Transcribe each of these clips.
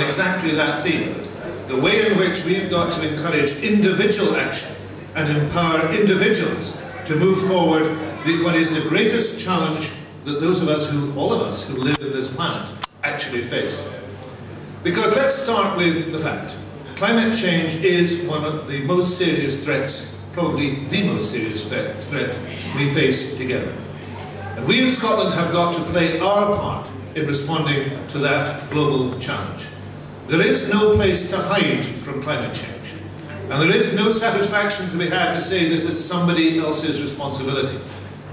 on exactly that theme. The way in which we've got to encourage individual action and empower individuals to move forward what is the greatest challenge that all of us who live in this planet actually face. Because let's start with the fact. Climate change is one of the most serious threats, probably the most serious threat we face together. And we in Scotland have got to play our part in responding to that global challenge. There is no place to hide from climate change. And there is no satisfaction to be had to say this is somebody else's responsibility.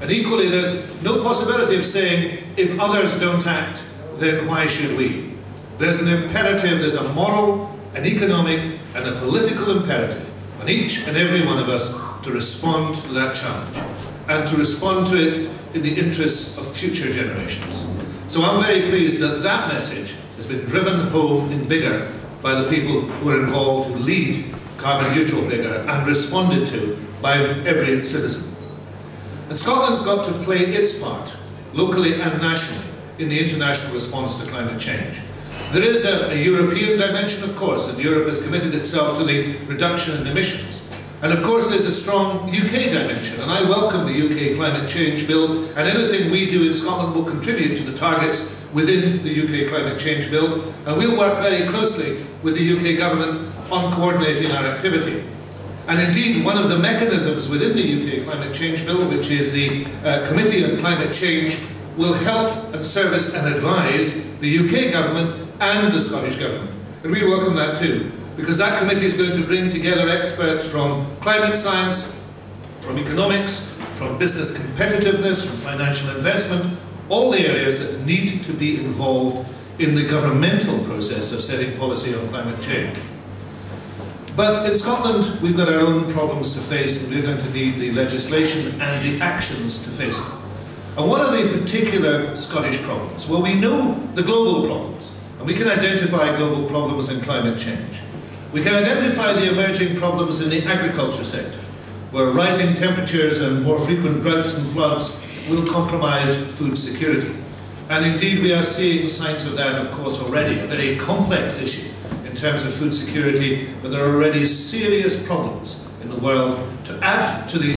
And equally, there's no possibility of saying, if others don't act, then why should we? There's an imperative, there's a moral, an economic, and a political imperative on each and every one of us to respond to that challenge, and to respond to it in the interests of future generations. So I'm very pleased that that message has been driven home in Biggar by the people who are involved, who lead carbon neutral Biggar, and responded to by every citizen. And Scotland's got to play its part, locally and nationally, in the international response to climate change. There is a European dimension, of course, and Europe has committed itself to the reduction in emissions. And of course there's a strong UK dimension, and I welcome the UK Climate Change Bill, and anything we do in Scotland will contribute to the targets within the UK Climate Change Bill, and we'll work very closely with the UK Government on coordinating our activity. And indeed, one of the mechanisms within the UK Climate Change Bill, which is the Committee on Climate Change, will help and service and advise the UK Government and the Scottish Government. And we welcome that too, because that committee is going to bring together experts from climate science, from economics, from business competitiveness, from financial investment, all the areas that need to be involved in the governmental process of setting policy on climate change. But in Scotland, we've got our own problems to face, and we're going to need the legislation and the actions to face them. And what are the particular Scottish problems? Well, we know the global problems, and we can identify global problems in climate change. We can identify the emerging problems in the agriculture sector, where rising temperatures and more frequent droughts and floods will compromise food security. And indeed, we are seeing signs of that, of course, already, a very complex issue in terms of food security, but there are already serious problems in the world to add to the